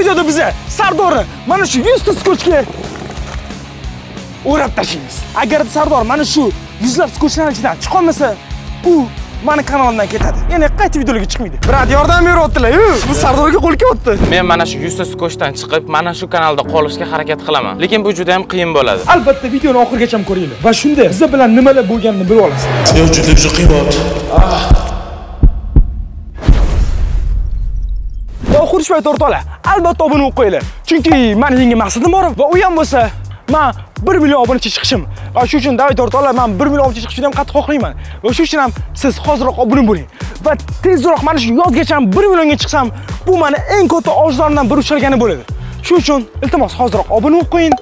videoda biz Sardorni mana shu 100 ta skochga o'rab tashlaymiz. Agar Sardor mana shu yuzlab skochlarning ichidan chiqa olmasa, u mani kanalimdan ketadi. Ya'ni qayta videolarga chiqmaydi. Brat, yordam beryaptilar. Bu Sardorga qo'l kelyapti. Men mana shu 100 ta skochdan chiqib, mana shu kanalda qolishga harakat qilaman. Lekin bu juda ham qiyin bo'ladi. Albatta videoni oxirigacha ko'ringlar va shunda biz bilan nimalar bo'lganini bilib olasiz. Sen juda juda qiyin bo'ldi. Va oxirgi payt o'rtoqlar, albatta obuna bo'lib qo'yinglar. Chunki meni yangi maqsadim bor va u ham bo'lsa, men 1 million obunachi chiqishim. Va shu uchun David o'rtoqlar, men 1 million obunachi chiqishni ham qattiq xohlayman. Va shu uchun ham siz hozirroq obuna bo'ling. Va tezroq mana shu yozgacha 1 millionga chiqsam, bu meni eng katta orzularimdan biri ushalgani bo'ladi. Shuning uchun iltimos hozirroq obuna bo'lib qo'ying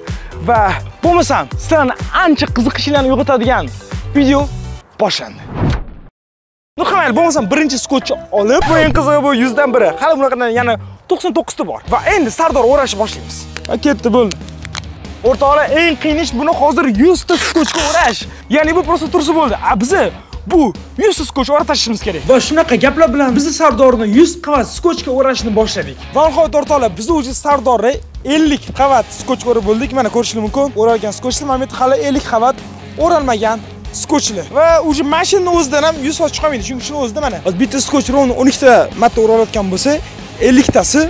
va bo'lmasam sizlarni ancha qiziqishinglarni uyg'otadigan video boshlandi. Nuqamayli, bo'lmasam birinchi skotchni olib, bu eng qizig'i bu 100 dan biri. Hali bunaqadan yana 99 ta bor. Va endi Sardor o'rashni boshlaymiz. Va ketdi bo'ldi. O'rtoqlar, eng qiyin ish buni hozir 100 ta skochga o'rash. Ya'ni bu prosta tursa bo'ldi. Bizi bu 100 ta skoch o'ra tashlashimiz kerak. Va shunaqa gaplar bilan biz Sardorni 100 qavat skochga o'rashni boshladik. Va nihoyat o'rtoqlar, biz o'zi Sardorni 50 qavat skochga o'rab bo'ldik. Mana ko'rishingiz mumkin. O'ralgan skochlar mana bu hali 50 qavat o'ralmagan skochlar. Va o'sha mashinaning o'zidan ham 100% chiqmaydi. Chunki shuni o'zida mana bitta skoch rovni 12 ta marta o'ralayotgan bo'lsa, 50 tasi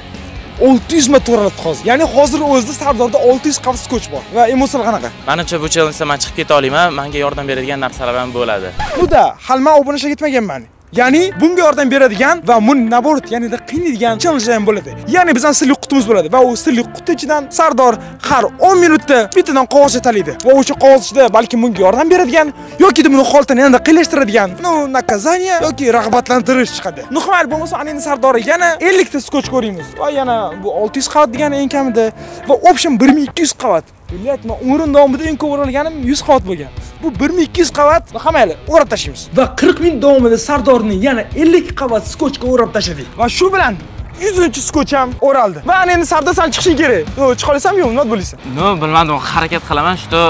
600 marta o'raladi hozir. Ya'ni hozir o'zida Sardorda 600 qavat skoch bor. Va emotsiyalar qanaqa? Menimcha bu challenge men chiqib keta olmayman. Menga yordam beradigan narsalar ham bo'ladi. Buda hali men obunachiga ketmaganman. Ya'ni bunga yordam beradigan va buni naborot, ya'ni qiynaydigan challenge ham bo'ladi. Ya'ni bizning sirli qutimiz bo'ladi va u sirli quti ichidan Sardor har 10 minutda bittadan qog'oz tanlaydi. Va o'sha qog'oz ichida balki bunga yordam beradigan yoki buni holatini yanada qiylashtiradigan, nakazaniya yoki rag'batlantirish chiqadi. Nuqmayli bo'lmasa, endi Sardor yana 50 ta skoch ko'ramiz. Va yana bu 600 qavat degani eng kamida va option 1200 qavat. Bilat, men umrim davomida eng ko'p o'ralganim 100 qavat bo'lgan. Bu 1200 qavat hamayli o'rab tashlaymiz. Va 40 ming davomida Sardorni yana 50 qavat skochga o'rab tashladik. Va shu bilan 100-skoch ham o'raldi. Va endi Sardor san chiqishing kerak. Chiqa olasanmi yo'qmi? Nima bo'laysan? No, bilmadim, harakat qilaman, shu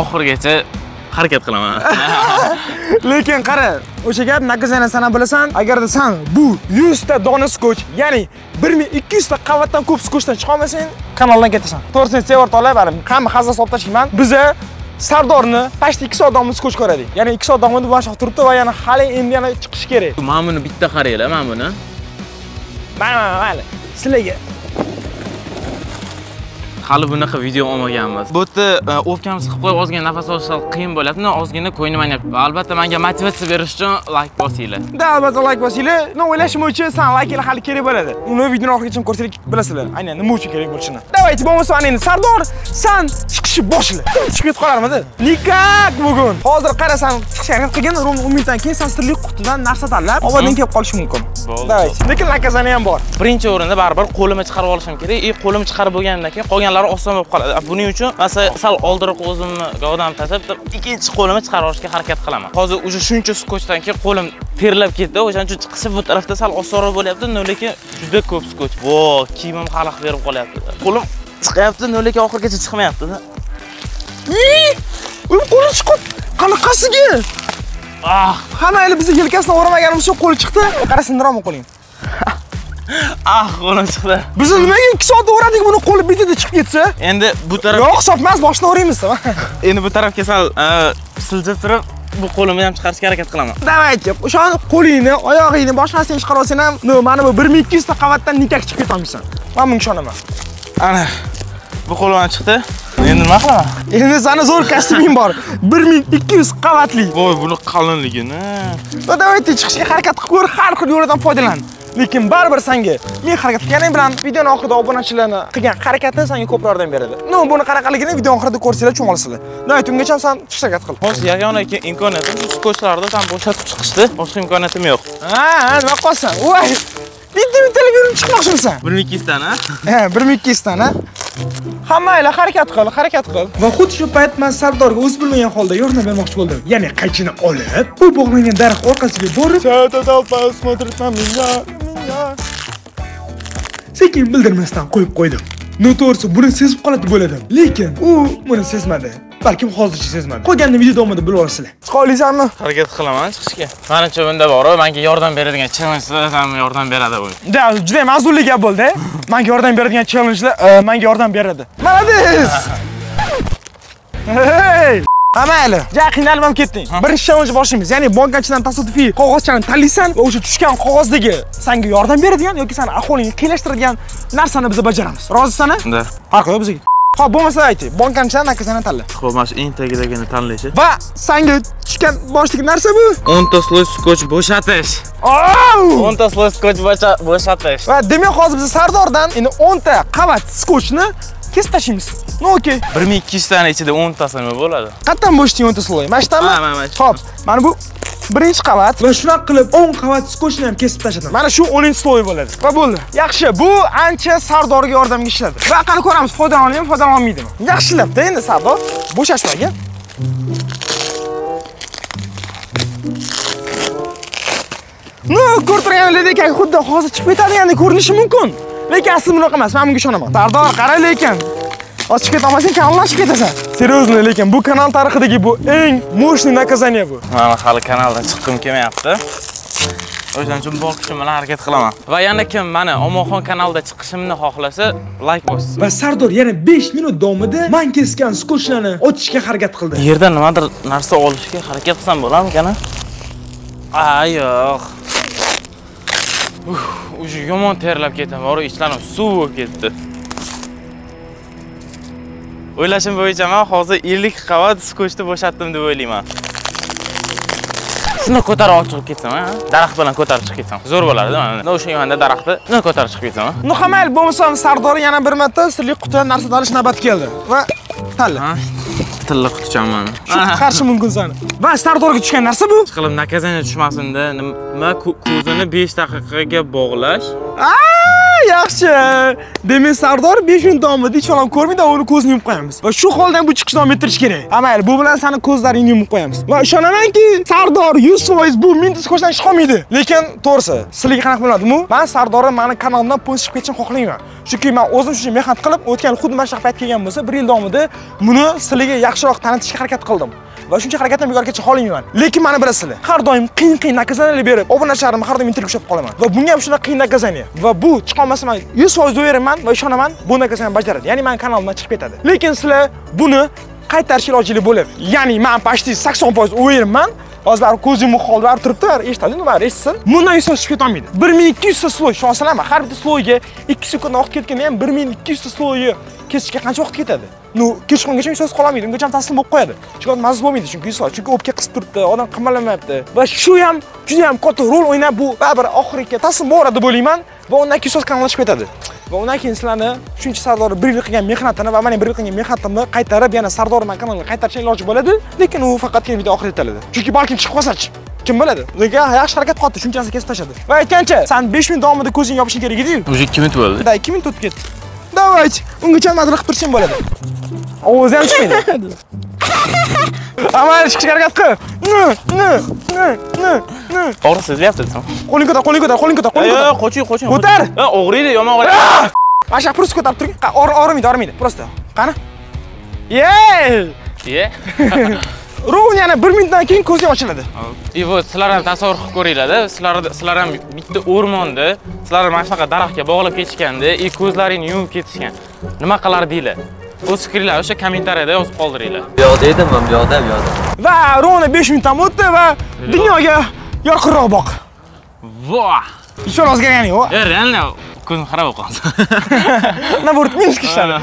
oxirigacha harakat qilaman. Lekin qara, o'sha gap nakazani sana bilasan, agarda san bu 100 ta dona skoch, ya'ni 1200 ta qavatdan ko'p skochdan chiqa olmasang, kanaldan ketasan. To'g'risini sevartolar, bari hamma hazil solib tashlayman. Biza Sardorni past 2 soat davomida skoch ko'radik. Ya'ni 2 soat davomida boshqa turibdi va yana hali endi yana chiqish kerak. Men buni bitta qaranglar, men buni. Mayli. Sizlarga hali bunaqa video olmaganmiz. Bu yerda o'pkamiz qilib qo'yib ozgina nafas olish qiyin bo'ladi. Ozgina ko'nglim aynayapti. Albatta menga motivatsiya berish uchun like bosinglar. Albatta like bosinglar. O'ylashim uchun san likelar hali kerak bo'ladi. Uni videoni oxirigacha ko'rsangiz bilasizlar. Aynan nima uchun kerak bo'lishini. Davaychi bo'lmasa endi Sardor san chiqishni boshla. Chiqib ket qolarmidi? Nikak bugun. Hozir qarasan chiqishni qilgan umiddan keyin san sirli qutidan narsa tanlab, ovodan kelib qolishi mumkin. Davaychi. Lekin nakazani ham bor. Birinchi o'rinda baribir qo'limni chiqarib olishim kerak. Qo'limni chiqarib bo'lgandan keyin qolganlari oson bo'lib qoladi. Buning uchun masalan sal oldiroq o'zimni gavdam tashlab, ikkinchi qo'limni chiqarib olishga harakat qilaman. Hozir o'sha shuncha skochdan keyin qo'lim terlab ketdi. O'shaning uchun chiqishib bu tarafda sal osonroq bo'lyapti, lekin juda ko'p skoch. Vo, kiyimim xalaq berib qolyapti. Qo'lim chiqyapti, lekin oxirigacha chiqmayapti-da. Qo'li chiqib, qanaqasiga? Hamayli biz yelkasidan o'ramaganimiz uchun qo'li chiqdi. Qarasindirami qo'ling? Qo'lim chiqdi. Biz nimaga 2 soat o'radik buni qo'li bitida chiqib ketsa? Endi bu taraf yo'q, hisob emas, boshdan o'raymiz. Endi bu tarafga sal siljib turib, bu qo'limni ham chiqarishga harakat qilaman. Davaychi, o'shani qo'lingni, oyog'ingni, boshqa narsani chiqarib olsang ham, mana bu 1200 ta qavatdan nikak chiqib ketolmaysan. Men bunga ishonaman. Ana, bu qo'limdan chiqdi. Endi nima qilaman? Endi sana zo'r kostyuming bor. 1200 qavatli. Voy, buni qalinligini. Va davaychi chiqishga harakat qilib ko'r, har xil yo'ldan foydalan. Lekin baribir senga men harakat qilganim bilan videoning oxirida obunachilarni qilgan harakatni senga ko'p yordam beradi. Buni qanaqaligini video oxirida ko'rsanglar tushunib olasizlar. Davaychi, ungacha sen chiqishga harakat qil. Hozir yagona imkoniyatim shu skochlarni ham bo'shatib chiqishdi. Boshqa imkoniyatim yo'q. Nima qilsan? Voy! Bitta yurib chiqmoqchimisan? 1200 tani? 1200 tani. Hammaylar harakat qil. Va xuddi shu payt men Sardorga o'z bilmagan holda yordam bermoqchi bo'ldim. Ya'ni qaychini olib, bu bog'langan daraxt orqasiga borib, sekin bildirmasdan qo'yib qo'ydim. To'g'risi buni sezib qoladi bo'ladim, lekin u buni sezmadi. balkim hozircha sezmadi. Qolganini video davomida bilib olasizlar. Chiqa olasizmi? Harakat qilaman chiqishga. Menimcha bunda bor, menga yordam beradigan challengelar ham yordam beradi bu. Juda ham azunli gap bo'ldi. Menga yordam beradigan challengelar menga yordam beradi. Malades! Hey! Mayli, ja qiynalib ham ketding. Birinchi challenge boshlaymiz. Ya'ni bankachidan tasodifiy qog'ozchani tanlaysan va o'sha tushgan qog'ozdagi senga yordam beradigan yoki seni ahvolingni qiylashtiradigan narsani biz bajaramiz. Rozisizmi? Da. Farqi yo'q bizga. Xo'p, bo'lmasa ayting. Bankachidan nakazani tanla. Xo'p, mana shu eng tagidagini tanlaychi. Va senga tushgan boshdagi narsa bu? 10 ta sloy skoch bo'shatish. 10 ta sloy skoch bo'shatish. Va demak hozir biz Sardordan endi 10 ta qavat skochni kesib tashlaymiz. No, okey. 1200 tani ichida 10 tasi nima bo'ladi? Qatdan bo'shding 10 ta sloy. Mana shunami? Mana. Xo'p, mana bu birinchi qavat va shunaqa qilib 10 qavat skochni ham kesib tashladim. Mana shu 10-sloy bo'ladi. Va bo'ldi. Yaxshi, bu ancha Sardorga yordamga ishladi. Va qani ko'ramiz, foydalanadimi, foydalanolmaydimi. Yaxshilabda endi Sardor, bo'shashmagin. No, ko'rtirganingdek xuddi hozir chiqib ketadiganday ko'rinishi mumkin. Lekin asli bunaqa emas, men bunga ishonaman. Sardor, qara lekin. Ochib ketolmasang, kanallashib ketasan. Seriyozno, lekin bu kanal tarixidagi bu eng mo'shni nakazaniya bu. Men hali kanaldan chiqqim kelmayapti. O'shaning uchun bokishim bilan harakat qilaman. Va yana kim meni Omonxon kanalida chiqishimni xohlasa, like bossin. Va Sardor yana 5 minut davomida men kesgan skochlarni ochishga harakat qildi. Bu yerda nimadir narsa olishga harakat qilsam bo'larmi-kan? Yo'q. O'sha yomon terlab ketaman, bor ishlarim suv bo'lib ketdi. O'ylashim bo'yicha men hozir 50 qavat skochni bo'shatdim deb o'ylayman. Shuni ko'tarib chiqib ketsam, daraxt bilan ko'tarib chiqib ketsam, zo'r bo'lardi mana. O'sha yonda daraxtni nima ko'tarib chiqib ketsam. No, hamayl bo'lmasa Sardor yana bir marta sirli qutidan narsa olish navbati keldi. Va tanla. Tilla quticham mana. Shu qarshi mumkin seni. Va Sardorga tushgan narsa bu. Chiqilib nakazaniya tushmasin-da, nima ko'zini 5 daqiqaga bog'lash. Yaxshi. Demak, Sardor 5 minut davomida hech qanday ko'rmaydi, uni ko'zini yumib qo'yamiz. Va shu holda bu chiqishni davom ettirish kerak. Mayli, bu bilan seni ko'zlaringni yumib qo'yamiz. Va ishonamanki, Sardor 100% bu mintis qo'shdan chiqa olmaydi. Lekin to'g'risi, sizlarga qanaqa bo'ladimi? Men Sardorni meni kanalimdan pul chiqib ketishini xohlayman. Chunki men o'zim shuncha mehnat qilib, o'tgan xuddi mana shu payt kelgan bo'lsa, 1 yil davomida buni sizlarga yaxshiroq tanitishga harakat qildim. Va shuncha harakatdan bekor ketishni xohlayman. Lekin meni bilasizlar, har doim qiyin nakazaniyalar berib, obunachilarimni har doim intervyu qilib qolaman. Va bunga ham shunday qiyin nakazaniya. Va bu chiqa olmasa men 100% o'yeraman va ishonaman, bu nakazaniyani bajaradi. Ya'ni men kanalimdan chiqib ketadi. Lekin sizlar buni qaytarish ilojili bo'ladi. Ya'ni men почти 80% o'yeraman. Hozir ko'zim holda olib turibdi, eshitadingmi, nima eshitsin? Bundan 100 chiqib keta olmaydi. 1200 ta sloy, ishonasizlarmi? Har bitta sloyga 2 sekund vaqt ketganda ham 1200 ta sloyni kesishga qancha vaqt ketadi? No, kechqurungacha so'z qolmaydi, ungacha taslim bo'lib qo'yadi. Chunki mazza bo'lmaydi, chunki o'pka qisib turibdi, odam qimirlamayapti. Va shu ham juda ham katta rol o'ynab, bu baribir oxiriga taslim bo'ladi deb o'ylayman va undan keyin so'z kanallashib ketadi. Va undan keyin sizlarni shuncha Sardor 1 yil qilgan mehnatini va men 1 yil qilgan mehnatimni qaytarib, yana Sardor men kanaliga qaytarishga iloji bo'ladi, lekin u faqatgina video oxirida aytiladi. Chunki balkim chiqib qolsa-chi. Kim biladi? Lekin yaxshi harakat qildi, shuncha narsa kesib tashladi. Va aytgancha, sen 5 minut davomida ko'zingni yopishing kerak edi-ku. Уже 2 minut bo'ldi. Da, 2 minut o'tib ketdi. Davaychi, ungacha madra qilib tursang bo'ladi. Ovozi ham chiqmaydi. Amal chiqishga harakat qil. To'g'ri sezyapsiz-mi? Qo'ling ko'tar, qo'ling ko'tar, qo'ling ko'tar, qo'ling ko'tar. Qo'ching. Ko'tar. O'g'riydi, yomon o'g'riydi. Mana shu purs ko'tarib turing. Ormaydi. Prosta. Qani? Ye. Rovni yana 1 minutdan keyin ko'zing ochiladi. Вот, sizlar ham tasavvur qilib ko'ringlar-da. Sizlar ham bitta o'rmonda, sizlar mana shunaqa daraxtga bog'lab ketishganda, ko'zlaringni yumib ketishgan. Nima qilardinglar? O'z fikringlarni o'sha kommentariyada yozib qoldiringlar. Bu yoqda edim, bu yoqda. Va Rovni 5 minutdan o'tdi va dunyoga yorqinroq boq. Voh! Ishon o'zgargani yo'q. Realno ko'zim xarob bo'ldi. Naborat minus ishladi.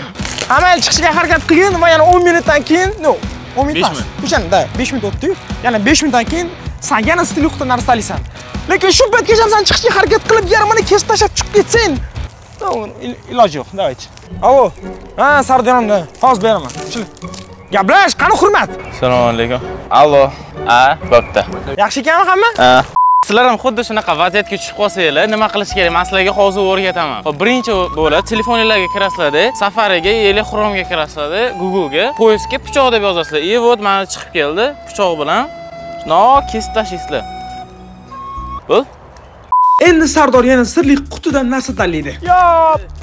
Amal chiqishga harakat qilgin va yana 10 minutdan keyin, 10 minut emas. O'shanda 5 minut o'tdi-yu. Yana 5 minutdan keyin sen yana stil yuqda narsa olaysan. Lekin shu paytgacha sen chiqishga harakat qilib, yarmini kesib tashlab chiqib ketsang, iloji yo'q, davaychi. Avo. Sardorda. Hozir beraman. Gaplash, qani hurmat. Assalomu alaykum. Allo. Bo'pti. Yaxshi ekanmi hamma? Sizlar ham xuddi shunaqa vaziyatga tushib qolsanglar, nima qilish kerak? Men sizlarga hozir o'rgataman. Birinchi bo'lib, telefoningizga kirasizlar, Safariga, Chrome'ga kirasizlar, Google'ga, poyezga pichoq deb yozasizlar. Вот, mana chiqib keldi, pichoq bilan. No, kesib tashlaysizlar. Bo'l. Endi Sardor yana sirli qutidan narsa tanlaydi. Yo,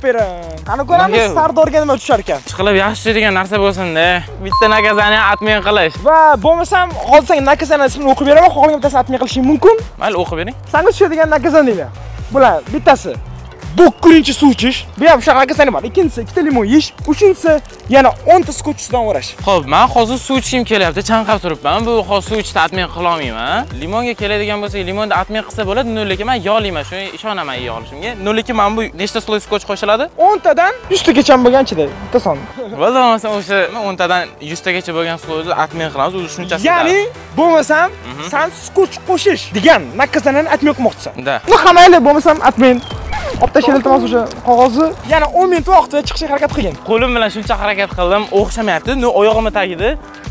beram. Qani ko'ramiz Sardorga nima tushar ekan. Chiqilib yaxshi degan narsa bo'lsin-da. Bitta nakazani admin qilish. Va bo'lmasam, hozir senga nakazani ismini o'qib beraman, xohlagan bittasini admin qilishing mumkin. Mayli, o'qib bering. Senga tushadigan nakazaninglar. Bular bittasi birinchi suv ichish. Bu ham shunaqa nakazani bor. Ikkinchisi ikkita limon yeyish, uchinchisi yana 10 ta skotch ustidan o'rash. Xo'p, men hozir suv ichishim kelyapti, chanqab turibman. Bu hozir suv ichishda admin qila olmayman. Limonga keladigan bo'lsak, limonda admin qilsa bo'ladi, nollikka men yo'layman, shunga ishonaman yeya olishimga. Nollikka men bu nechta sloy skotch qo'shiladi? 10 tadan 100 tagacha bo'lganchida, bitta son. Bo'ldi, bo'lmasam o'sha 10 tadan 100 tagacha bo'lgan sloyni admin qilamiz, o'zi shunchasi. Ya'ni bo'lmasam, sen skotch qo'shish degan nakazanani admin qilmoqchisan. Da. Bu hammayli bo'lmasam admin olib tashlab iltimos o'sha qog'ozni yana 10 minut vaqtida chiqishga harakat qilgin. Qo'lim bilan shuncha harakat qildim, o'xshamayapti. Oyog'imning tagida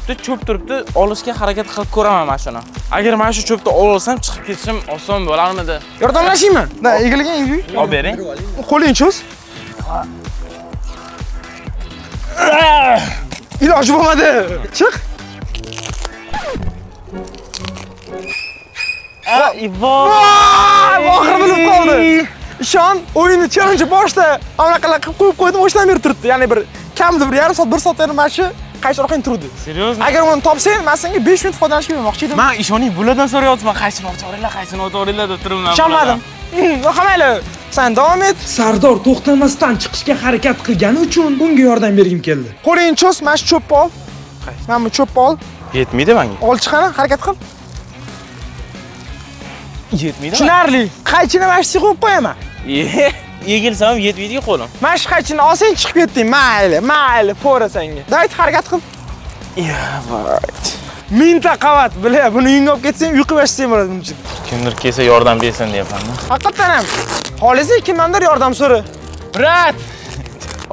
bitta cho'p turibdi, olishga harakat qilib ko'raman mana shuni. Agar men shu cho'pni olsam, chiqib ketishim oson bo'larmidi? Yordamlashingmi? Da, egilgan yuy. Olib bering. Qo'ling cho'z. Iloji bo'lmadi. Chiq. Oxir bilib qoldi. Ishon, o'yinni challenge boshda anaqalar qilib qo'yib qo'ydim, o'shdan beri turibdi. Ya'ni bir kamida 1,5 soat, 1 soatdan mana shu qaychi orqaga turdi. Seriozmi? Agar uni topsang, men senga 5 minut foydalanishga bermoqchi edim. Men ishoning, bulardan so'rayapman, qaychini o'toringlar deb turibman. Ishonmadim. Mayli, sen davom et. Sardor to'xtamasdan chiqishga harakat qilgani uchun unga yordam bergim keldi. Qo'lingni cho'z, mana shu cho'pni ol. Mana bu cho'pni ol. Yetmaydi menga. Ol chiqani, harakat qil. Yetmaydi. Tushunarli. Qaychini mana shu qo'yib qo'yaman. Egilsam yetmaydi-ku qo'lim. Mana shu qaychini olsang chiqib ketding. Mayli, fo'ra senga. Dayt harakat qil. Ya, vayt. Minta qavat, bila, buni uyga olib ketsang, uyqu boshlashing bo'ladi buning uchun. Kimdir kelsa yordam bersin deyapman. Haqiqatan ham. Xohlasa kimdandir yordam so'ra. Brat.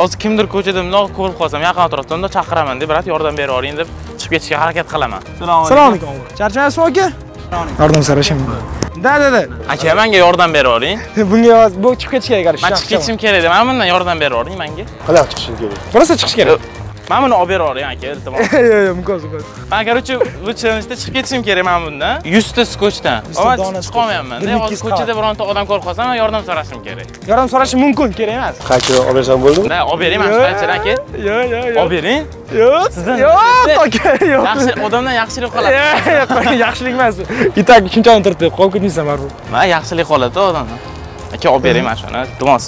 Hozir kimdir ko'chada bundoq ko'rib qolsam, yaqin atrofda unda chaqiraman deb, brat yordam bera oling deb chiqib ketishga harakat qilaman. Assalomu alaykum. Charchamayapsizmi aka? Yordam so'rashim. Da. Aka, menga yordam bera oling. Bunga bu chiqib ketish kerak qarshi. Men chiqib ketishim kerak edi. Mana bundan yordam bera oling menga. Qanday chiqishim kerak? Rosa chiqish kerak. Mana buni olib bera oling aka, iltimos. Yo'q, mumkin. Men короче, bu challenge-da chiqib ketishim kerak mana bundan. 100 ta skochdan. Ama chiqa olmayapman. Hozir ko'chada bironta odam ko'rib qolsam, men yordam so'rashim kerak. Yordam so'rashim mumkin, kerak emas. Qancha olib bersam bo'ldimi? Da, olib bering, mana shuncha aka. Yo'q. Olib bering. Yo'q. Sizdan aka, yo'q. Yaxshi odamdan yaxshilik qoladi. Yo'q, yaxshilik emas. Itak shunchani turibdi, qolib ketmaysan baribir. Men yaxshilik qoladi odamdan. Aka, olib bering mana shuni, iltimos.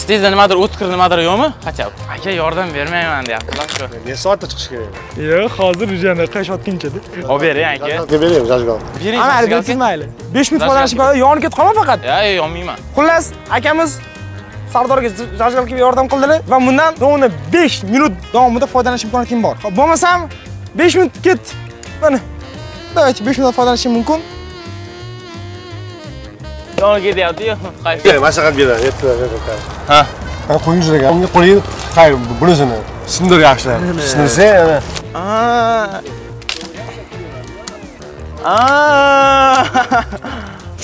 Sizda nimadir o'tkir nimadir yo'qmi? Qacha. Aka, yordam bermayman deyaptilar shu. Ne soatda chiqish kerak? Yo'q, hozir yana qayshotgunchada. Olib bering aka. Bering, zajgal. Bering. Mayli. 5 minut foydalanishib qoladi, yonib ketib qolma faqat. Yo'q, yonmayman. Xullas, akamiz Sardorga zajgal qilib yordam qildilar va bundan uni 5 minut davomida foydalanish imkoniyatim bor. Bo'lmasam 5 minut ket. Mana. Davaychi 5 minut foydalanishim mumkin. Yoniga deyapti-yu. Qaysi? Maslahat beradi. Ha. Qo'yingiz aka. Unga qo'ying. Qayr, bunisini sindir yaxshilab. Sindirsa,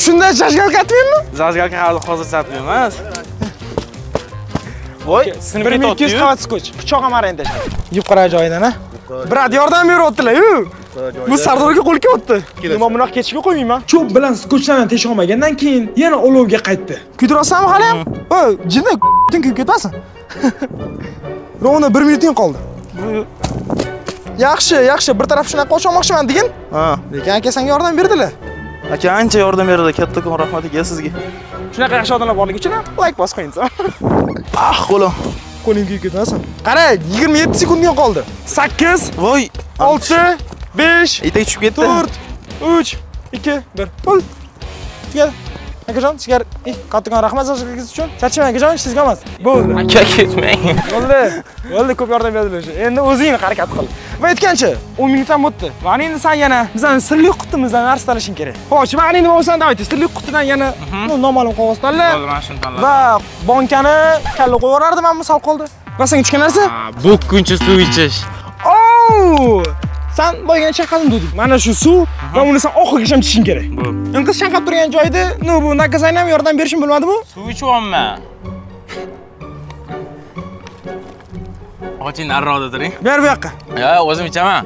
Shunday zajgal qatmaymi? Zajgalka hozir satmayman emas. Voy, sinib ketdi. 1200 qavat skoch. Pichoq ham arang tashlab. Yib qara joyidan, ha? Brat, yordam beryaptilar-yu. Bu Sardorga qo'l kelyapti. Nima bunaqa ketishga qo'ymayman. Cho'p bilan skochlarni tesha olmagandan keyin yana olovga qaytdi. Kuydirasizmi hali ham? Jinni kuyib ketmasin. Rovna 1 minuting qoldi. Yaxshi, bir taraf shunaqa qo'shmoqchiman degin. Lekin aka senga yordam berdilar. Aka, ancha yordam berdi. Kattakon rahmat aka sizga. Shunaqa yaxshi odamlar borligi uchun like bos qo'yingsiz. Qo'lim. Qo'ling kuyib ketmasin. Qara, 27 sekundga qoldi. 8, voy, 6, 5, itak tushib ketdi. 4, 3, 2, 1. Pul. Tugadi. Akajon, sizga qattiqroq rahmat sizlarga uchun. Charchamang akajon, sizga emas. Bo'ldi. Aka, ketmang. Bo'ldi, ko'p yordam berdilar. Endi o'zing harakat qil. Va aytgancha, 10 minut ham o'tdi. Va endi sen yana bizning sirli qutimizdan narsa tanlashing kerak. Xo'sh, men endi bo'lsan davayt, sirli qutidan yana noma'lum qog'oz tanla. Bo'ldi, men shuni tanladim. Va bankani kalla qo'yib yuborardim, men misol qoldi. Va senga tushgan narsa? Bu kuncha suv ichish. Sen boyagina chaqadim dedik. Mana shu suv va uni sen oxirigacha ichishing kerak. Endi qiz chanqab turgan joyda, bu nakazani ham yordam berishim bilmadimi? Suv ichyapman. Oching arroda turing. Ber bu yoqqa. Yo'q, o'zim ichaman.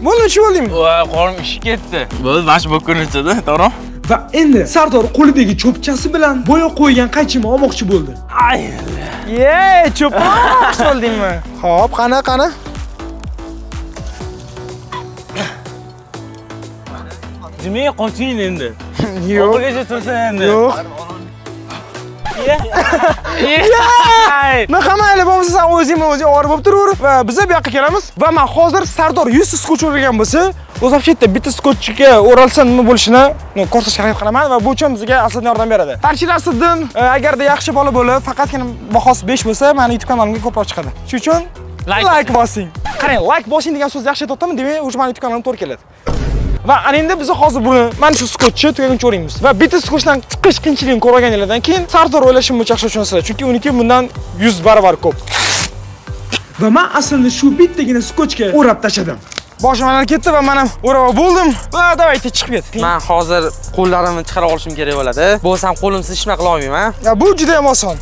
Bo'ldi, ichib oldingmi? Voy, qo'lim ishib ketdi. Bo'ldi, mana shu bo'kkurni ichadi, to'g'rimi? Va endi Sardor qo'lidagi cho'pchasi bilan bo'ya qo'ygan qaychini olmoqchi bo'ldi. Ay. Cho'poq oldingmi? Xo'p, qani? Jimmy qoching endi. Yo'q. O'rgacha tursa endi. Yo'q. Men hammaylar bo'lmasa sen o'zing ovora bo'lib turaver va biz bu yoqqa kelamiz va men hozir Sardor 100 skotch o'rgan bo'lsa, o'z afshitda bitta skotchga o'ralsa nima bo'lishini ko'rsatishga harakat qilaman va bu uchun bizga Asad yordam beradi. Tarchil Asaddan agarda yaxshi bola bo'lib, faqatgina bahosi 5 bo'lsa, meni YouTube kanalimga ko'proq chiqadi. Shuning uchun like bosing. Qarang, like bosing degan so'zni yaxshi aytayapman, demak, o'sha meni YouTube kanalimga to'g'ri keladi. Va endi biz hozir buni mana shu skotchni tugaguncha o'raymiz. Va bitta skotchdan chiqish qiyinchiligini ko'rganinglardan keyin Sardor o'ylashim bo'yicha yaxshi tushunasizlar, chunki uniki bundan 100 barobar ko'p. Va men aslida shu bittagina skotchga o'rab tashladim. Boshim mana ketdi va men ham o'rab bo'ldim. Va davayda chiqib ket. Men hozir qo'llarimni chiqarib olishim kerak bo'ladi. Bo'lsam qo'limsiz hech nima qila olmayman. Ya bu juda ham oson.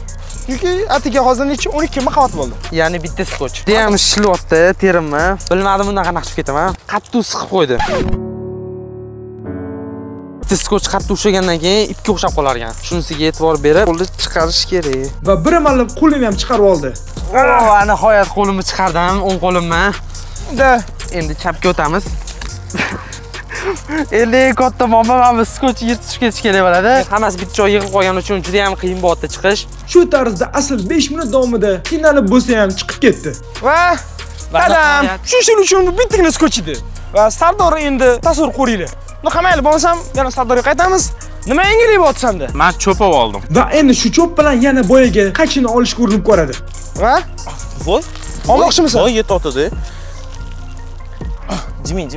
Chunki atiga hozir necha 12 ming qavat bo'ldi. Ya'ni bitta skotch. Deyam ishlayapti, terimmi? Bilmadim bundan qanaqa chiqib ketaman. Qattiq siqib qo'ydi. Skotch qattiq ushlagandan keyin ipga o'xshab qolar ekan. Shunisiga e'tibor berib, qo'lni chiqarish kerak. Va bir amallab qo'limni ham chiqarib oldi. Nihoyat qo'limni chiqardim, o'ng qo'limni. Endi chapga o'tamiz. Endi katta momam skotch yetishib ketish kerak bo'ladi. Hammasi bitta joyga yig'ib qolgani uchun juda ham qiyin bo'lyapti chiqish. Shu tarzda asl 5 minut davomida qiynalib bo'lsa ham chiqib ketdi. Va tadam, shuning uchun bittagina skotch edi. Va Sardor endi tasavvur ko'ringlar. Nu hammaylar bo'lsam, yana Sardorga qaytamiz. Nima yengilib o'tsam-da? Men cho'pib oldim. Va endi shu cho'p bilan yana boyaga qaychini olishga urinib ko'radi. Va? Voy. Olmoqchimisan? Voy, yetotdi. Jimmy.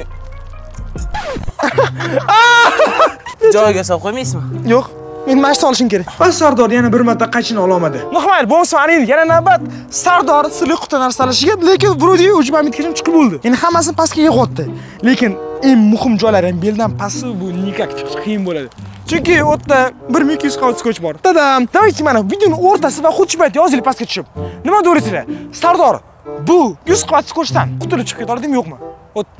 Joyiga solib qo'ymaysizmi? Yo'q. Men mashq olishim kerak. Va Sardor yana bir marta qaychini ola olmadi. Nu hammaylar bo'lsa, endi yana navbat Sardor sirli quti narsalashiga, lekin vrodi uch mitkirim chiqib bo'ldi. Endi hammasini pastga yig'otdi. Lekin eng muhim joylari ham beldan pasti bu nikak chiqish qiyin bo'ladi. Chunki u yerda 1200 qavat skotch bor. Tadam! Davaychi mana videoning o'rtasi va xudshbayt yozilib pastga tushib. Nima deyapsizlar? Sardor, bu 100 qavat skotchdan qutulib chiqib keta oladimi, yo'qmi?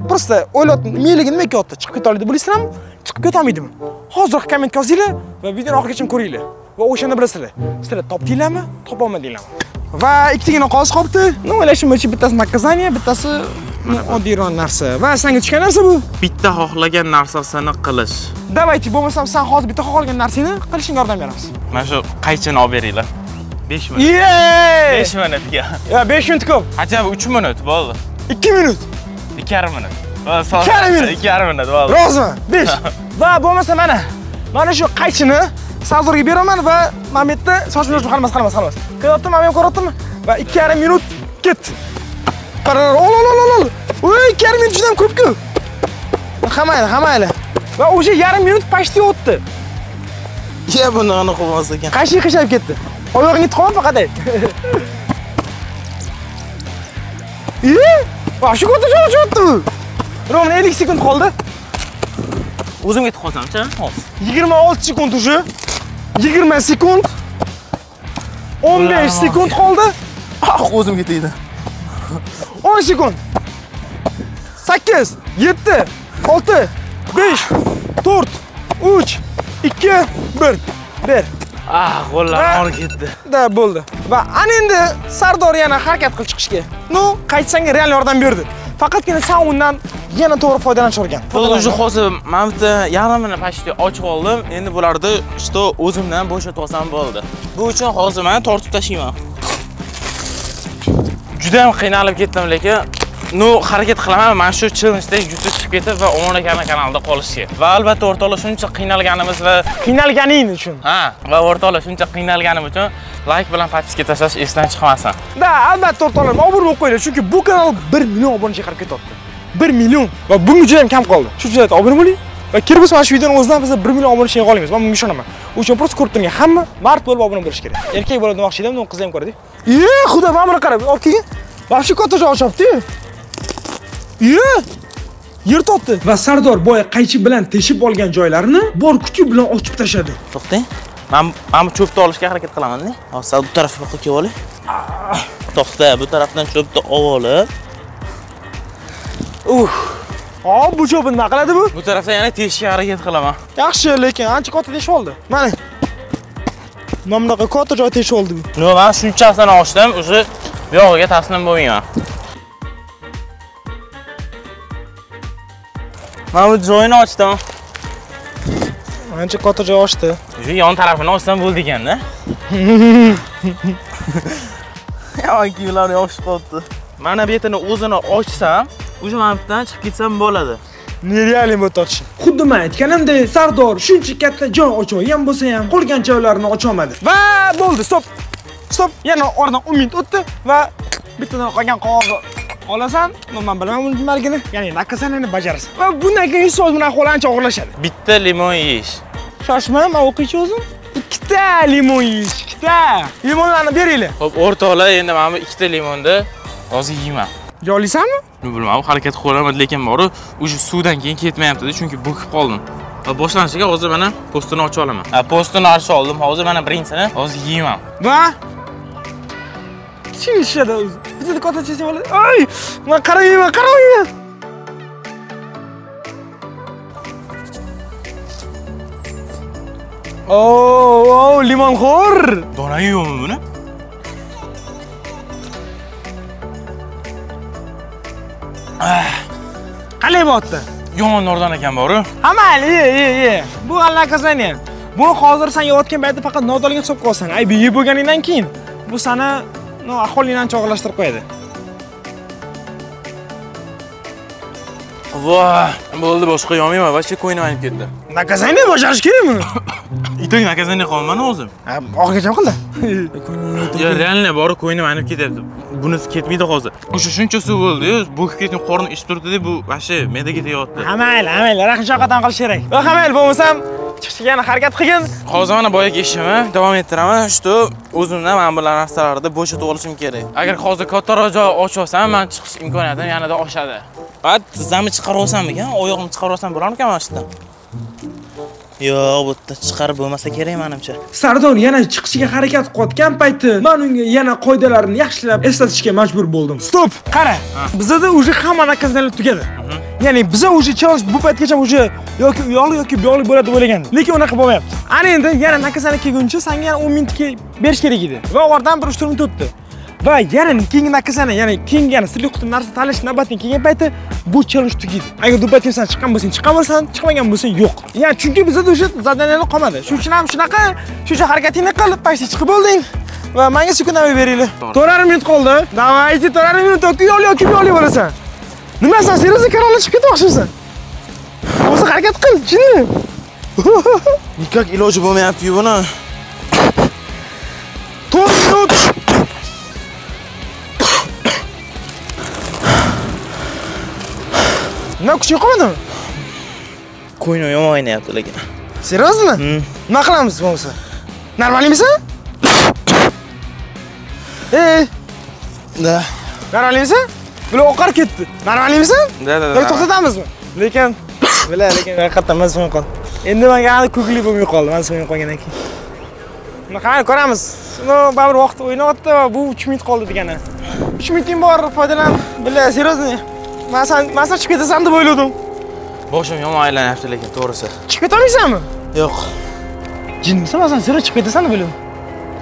Просто o'ylayaptim, meyliga nima qilyapti? Chiqib keta oladi, bilasizlarmi? Chiqib keta olmaydimi? Hozir komment yozinglar va videoni oxirigacha ko'ringlar. Va o'shani bilasizlar. Sizlar topdinglarmi, topolmadinglarmi? Va ikkitagina qog'oz qolibdi. Nima o'ylashim bo'yicha bittasi nakkazaniya, bittasi oddiy narsa. Va senga tushgan narsa bu? Bitta xohlagan narsasini qilish. Davaychi, bo'lmasam sen hozir bitta xohlagan narsani qilishingga yordam beramiz. Mana shu qaychini olib beringlar. 5 minut. 5 minutga. Ya 5 minut ko'p. Hatto 3 minut bo'ldi. 2 minut. 2,5 minut. 2,5 minut bo'ldi. Rozmi? 5. Va bo'lmasa mana shu qaychini Sardorga beraman va men bu yerda sochimni qilmas. Qilyaptim, men ham ko'ryaptimi? Va 2,5 minut ketdi. Qarar, ol. Voy, 2,5 minut juda ham ko'p-ku. Hammaylar. Va o'sha yarim minut pashti o'tdi. Ya buni qana qilmas ekan. Qaychi qishab ketdi. Oyog'ing yetib qoldi faqat. Va shu qotib o'tdi. Rovna 50 sekund qoldi. O'zim yetib qolsam-chi, hozir. 26 sekund уже. 20 sekund. 15 sekund qoldi. O'zim ketaydi. 10 sekund. 8, 7, 6, 5, 4, 3, 2, 1. Ber. Qo'llarim og'rib ketdi. Da bo'ldi. Va ana endi Sardor yana harakat qilib chiqishga. Nu, qaytsanga real yordam berdi. Faqatgina sen undan yana to'g'ri foydalanish o'rgan. O'zi hozir men bitta yarimini pashti ochib oldim. Endi bularni что o'zimdan bo'shatib olsam bo'ldi. Bu uchun hozir men tortib tashlayman. Juda ham qiynalib ketdim, lekin harakat qilaman. Mana shu challenge-da YouTube chiqib ketib va Omon akaning kanalida qolishga. Va albatta o'rtoqlar shuncha qiynalganimiz va qiynalganing uchun. Va o'rtoqlar shuncha qiynalganim uchun like bilan pachka tashlash esdan chiqmasin. Da, albatta o'rtoqlar, obuna bo'lib qo'yinglar, chunki bu kanal 1 million obunachiga qarab ketyapti. 1 million va bunga juda ham kam qoldi. Shu uchun obuna bo'ling va kelib mana shu videoning o'zidan biz 1 million obunachiga yig'a olamiz. Men bunga ishonaman. U uchun prosta ko'rib turgan hamma mard bo'lib obuna bo'lish kerak. Erkak bo'ladi demoqchi edim, uni qiz ham ko'radi. Xudo, mana buni qarab, olib kelgin. Vobshe katta joy ochibdi. Yer topdi va Sardor boya qaychi bilan teshib olgan joylarini bor kuchi bilan ochib tashladi. To'xtang. Men cho'pni olishga harakat qilaman-da. Hozir bu tarafga qo'yib olay. To'xta, bu tarafdan cho'pni olib. Hop, bu cho'p nima qiladi bu? Bu tarafdan yana teshishga harakat qilaman. Yaxshi, lekin ancha katta teshib oldi. Mana. Mana bunaqa katta joy teshib oldi bu. No, men shunchasini ochdim, o'sha buyog'iga taslim bo'lmayman. Mana bu joyini ochdim. Ancha katta joy ochdi. O'sha yon tarafini ochsam bo'ldi ekanda. Yo'q, kiyimlar yoshib qoldi. Mana bu yerni o'zini ochsam, o'sha mana bu yerdan chiqib ketsam bo'ladi. Nerealniy bo'toqchi. Xuddi men aytganimdek, Sardor shuncha katta joy ochgan bo'lsa ham, qolgan joylarni ocha olmadi. Va bo'ldi, stop. Stop. Yana oradan 10 minut o'tdi va bittadan qolgan qog'ozni olasan, men bilaman buni nimaligini, ya'ni nakasanani bajarasan. Va bundan keyin so'z bilan ahvol ancha og'irlashadi. Bitta limon yeyish. Shoshma, men o'qiychi o'zim. Ikkita limon yeyish, ikkita. Limonlarni beringlar. Xo'p, o'rtoqlar, endi men bu ikkita limonni hozir yeyman. Yo'laysanmi? Bilmadim, harakat qilaman, lekin bori o'sha suvdan keyin ketmayapti, chunki bo'kib qoldim. Va boshlanishiga hozir mana postini ochib olaman. Postini ochib oldim. Hozir mana birinchisini hozir yeyman. Va Chishada o'zi. Bitta katta chesa bo'ladi. Ay, men qaramayman, qaramayman. Oh, limonxo'r. Dona yeyman buni. Qalay bo'tdi? Yomon nordon ekan bor-ku. Amal, ye. Bu allaqasani. Buni hozir sen yeyotgan paytda faqat nodonga hisob qilsan. Ay, bu yeb bo'lganingdan keyin bu sana ahvolingni ancha og'irlashtirib qo'yadi. Voh, bo'ldi, boshqa yomayman, vaqti qo'ynim aytib ketdi. Nakazani bojarish kerakmi? Ito'ng nakazani qolman o'zim. Og'irga qildi. Ya, realni bori qo'ynim aytib ketyapti. Bunisi ketmaydi hozir. O'sha shuncha suv bo'ldi-yu, bo'kib ketgan qornim ichib turdi-da, bu vaqti medaga tegayapti. Amal, rahim shafqatan qilish kerak. Va amal bo'lmasam chiqishga harakat qilgin. Hozir mana boyaga ishimni davom ettiraman. Shu o'zimdan mana bular narsalarni bo'shatib olishim kerak. Agar hozir kattaroq joy ochib olsam, men chiqish imkoniyatim yanada oshadi. Va tizzamni chiqarib olsam ekan, oyoqimni chiqarib olsam bo'larmikan mana shundan? Yo'q, bu yerda chiqarib bo'lmasa kerak menimcha. Sardor yana chiqishga harakat qilayotgan payti men unga yana qoidalarni yaxshilab eslatishga majbur bo'ldim. Stop. Qara. Bizda o'sha hamma nakazlar tugadi. Ya'ni biz o'sha challenge bu paytgacha o'sha yoki uyog'li yoki buyog'li bo'ladi deb o'ylagandim. Lekin unaqa bo'lmayapti. Ana endi yana nakazani kelguncha senga yana 10 minutga berish kerak edi. Va oradan 1-3 minut o'tdi. Va yana keyingi nakazani, ya'ni keyingi sirli qutum narsa tanlash navbatining kelgan payti bu challenge tugaydi. Agar dubatdan sen chiqqan bo'lsang, chiqqan bo'lsan, chiqmagan bo'lsang yo'q. Ya'ni chunki bizda o'sha zadaniyalar qolmadi. Shuning uchun ham shunaqa, shuncha harakatingni qilib, pastga chiqib bo'lding. Va menga sekundani beringlar. 4,5 minut qoldi. Davaychi 4,5 minut yoki yo'li bo'lasan. Nima sen seriyozga karola chiqib ketmoqchimisan? O'zi harakat qil, jinni. Nikak iloji bo'lmayapti-yu buni. 4 minut. Nima kuching qolmadimi? Qo'ynim yomon o'ynayapti lekin. Seriozmi? Nima qilamiz bo'lmasa? Normalmisan? Da. Normalmisan? Bular oqarib ketdi. Normalmisan? Da. To'xtatamizmi? Lekin haqiqatan men so'ng qoldim. Endi menga hali ko'klik bo'lmay qoldi, men so'ng qolgandan keyin. Nima qilamiz, ko'ramiz. Shuni baribir vaqt o'ynayapti va bu 3 minut qoldi degani. 3 minuting bor, foydalan. Bilash, seriozmi? Men sen chiqib ketasan deb o'yladim. Boshim yomon aylanyapti lekin to'g'risi. Chiqib ketolmaysanmi? Yo'q. Jinmisan, sen seriy chiqib ketasan deb o'yladim.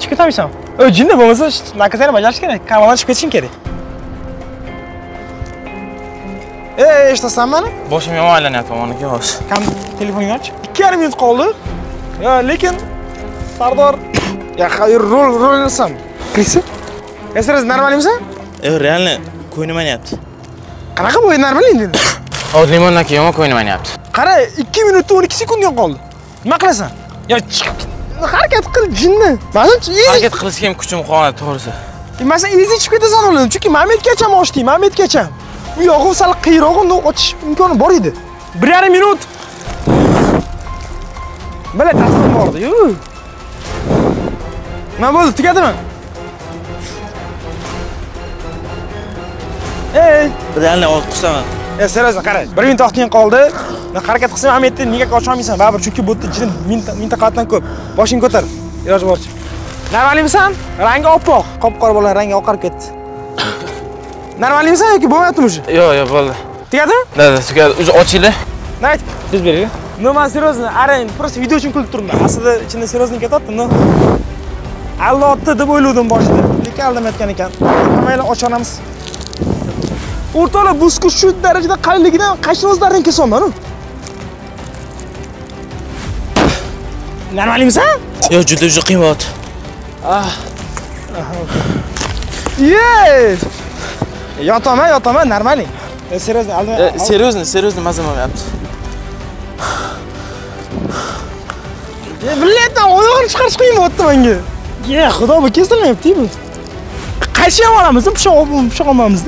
Chiqib ketolmaysan. Jinni bo'lmasa, nakazani bajarish kerak. Kanaldan chiqib ketishing kerak. Eshitasan meni? Boshim yomon aylanyapti meniki hozir. Kam telefoningni och. 2,5 minut qoldi. Lekin Sardor rolsam. Qilsin. Esiz normalmisan? Realni qo'ynim aytayapti. Qanaqa bo'y normal endi? Hozir limondan keyin yomon qo'ynim aytayapti. Qara, 2 minutda 12 sekundga qoldi. Nima qilasan? Yo, harakat qil, jinni. Harakat qilishga ham kuchim qolmadi, to'g'risi. Masan easy chiqib ketasan o'lim, chunki Mametgacha ochdim, Mametgacha. Bu yog'i sal qiyirog'ini ochish imkoni bor edi. 1,5 minut. Bala ta'sir bordi-yu. Nima bo'ldi, tugadimi? Realni olqisaman. Seriyozmi, qara. 1 minut vaqting qoldi. Men harakat qilsam ham aytdim, nega ocha olmaysan? Baribir chunki bu yerda mintaqadan ko'p. Boshingni ko'tar. Iloji boricha. Normalmisan? Rangi oppoq. Qop-qora bo'lgan rangi oqarib ketdi. Normalmisan yoki bo'lmayaptimi shu? Yo'q, bo'ldi. Tugadimi? Da, tugadi. Uje ochinglar. Nayt, biz bering. No, men seryozni, arang, просто video uchun kulib turibman. Aslida ichida seryoznik ketyapti, no. Allotta deb o'yladim boshida, lekin aldamayotgan ekan. Hammaylar ochonamiz. O'rtoqlar, bu skut shu darajada qalinligidan qashingizni kesolman-ku. Normalmisiz? Yo'q, juda qiymati. Yes. Yotaman, normalniy. Seryozno, aldamay. Seryozno mazam olyapti. Biletdan oyog'ini chiqarish qiyin bo'pti menga. Xudo bu kesilmayapti-ku. Qaysi ham olamiz, pichoq olmaymiz.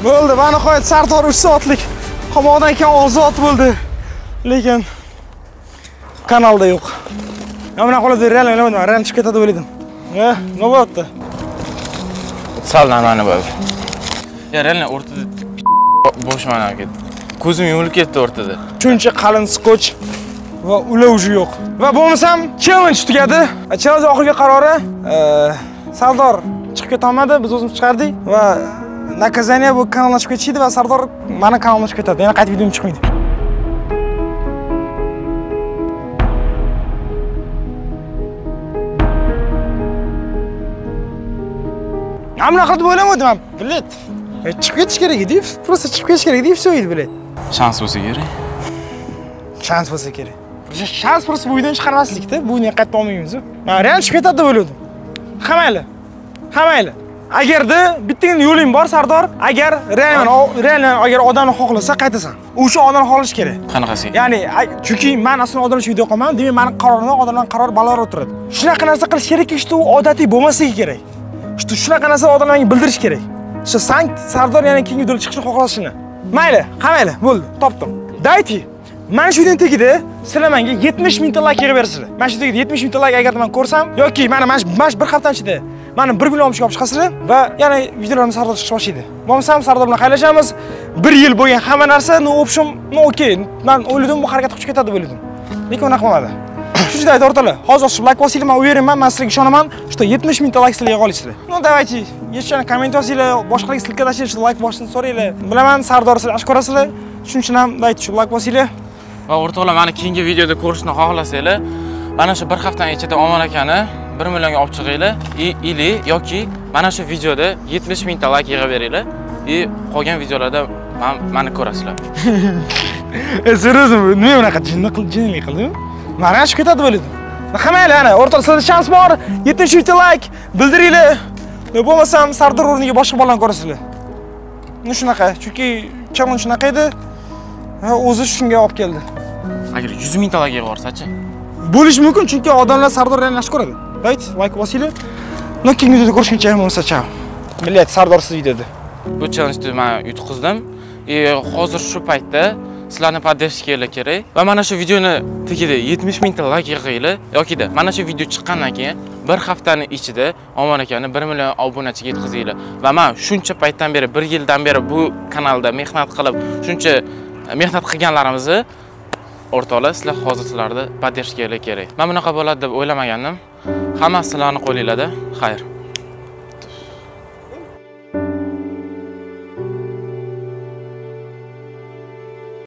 Bo'ldi, va nihoyat Sardor 3 soatlik qamoqdan keyin ozod bo'ldi. Lekin kanalda yo'q. Mana qoladi, real o'ylamadim, real chiqib ketadi o'yladim. Nima bo'pti? Sal narmani bo'ldi. Ya, realni o'rtada bo'shman ketdi. Ko'zim yumilib ketdi o'rtada. Shuncha qalin skoch va ular uji yo'q. Va bo'lmasam challenge tugadi. Challenge oxirgi qarori Sardor chiqib keta olmadi, biz o'zimiz chiqardik va naказание bu kanaldan chiqib ketishdi va Sardor meni kanalimdan chiqib ketadi. Yana qaytib videom chiqmaydi. Ammo qilib o'ylamadim ham. Bilet. Chiqib ketish kerak edi, просто chiqib ketish kerak edi, все edi bilet. Shans bo'lsa kerak. Shans bo'lsa kerak. Shans просто bu uydan chiqarmaslikda, bu uydan qaytib olmaymiz. Men real chiqib ketadi deb o'yladim. Hammaylar. Agarda bittagina yo'ling bor Sardor, agar realman agar odamni xohlasa qaytasan. O'sha odamni xohlash kerak. Qanaqasi? Ya'ni chunki men aslida odam uchun video qilmadim, demak meni qarorimdan odamdan qaror balandroq o'tiradi. Shunaqa narsa qilish kerakki, shu odatiy bo'lmasligi kerak. Shunaqa narsa odamlarga bildirish kerak. Shu sank Sardor yana keyingi videoda chiqishni xohlashini. Mayli, qamayli, bo'ldi, topdim. Dayti, mana shu videoning tagida sizlar menga 70 ming like yig'ib bersizlar. Mana shu tagida 70 ming like agar men ko'rsam yoki mana bir hafta ichida meni 1 million olib chiqasizlar va yana videolarimiz Sardor chiqish boshlaydi. Bo'lmasam Sardor bilan xayrlashamiz. 1 yil bo'lgan hamma narsa, option, okey. Men o'yladim bu harakat qilib ketadi o'yladim. Lekin unaqa bo'lmadi. Shu joyda o'rtalar. Hozir shu like bosinglar, men o'ylayman, men sizlarga ishonaman, что 70 ming like sizlarga yig'a olasizlar. No, давайте. Yechana komment yozinglar, boshqalarga silka tashlang, shu like bosishni so'ranglar. Bilaman, Sardor sizlar ash ko'rasizlar. Shuning uchun ham давайте shu like bosinglar. Va o'rtoqlar, meni keyingi videoda ko'rishni xohlasanglar, mana shu bir haftaning ichida Omon akani 1 millionga olib chiqinglar, ili yoki mana shu videoda 70 ming like yig'ib beringlar. Qolgan videolarda meni ko'rasizlar. Seriozmi? Nima bunaqa jinnilik qilding? Mana shu ketadi bo'ladim. Hammaylar ana, o'rtoq sizda shans bor. 70 ming like bildiringlar. Bo'lmasam Sardor o'rniga boshqa bolani ko'rasizlar. Shunaqa, chunki challenge shunaqa edi. O'zi shunga olib keldi. Agar 100 ming like yig'ib borsa-chi? Bo'lish mumkin, chunki odamlar Sardorni yaxshi ko'radi. Right? Like bosinglar. Keyingi videoda ko'rishguncha bo'lmasa, ciao. Millat, Sardorsiz videoda. Bu challenge-ni men yutqizdim. Hozir shu paytda sizlarni podдержкалар kerak va mana shu videoni tagida 70 ming like yig'inglar yoki-da mana shu video chiqqandan keyin bir haftaning ichida Omon akani 1 million obunachiga yetkazinglar. Va men shuncha paytdan beri, 1 yildan beri bu kanalda mehnat qilib, shuncha mehnat qilganlarimizni o'rtoqlar, sizlar hozir sizlarni podдержкалар kerak. Men bunaqa bo'ladi deb o'ylamagandim. Hammasi sizlarning qo'lingizda. Xayr.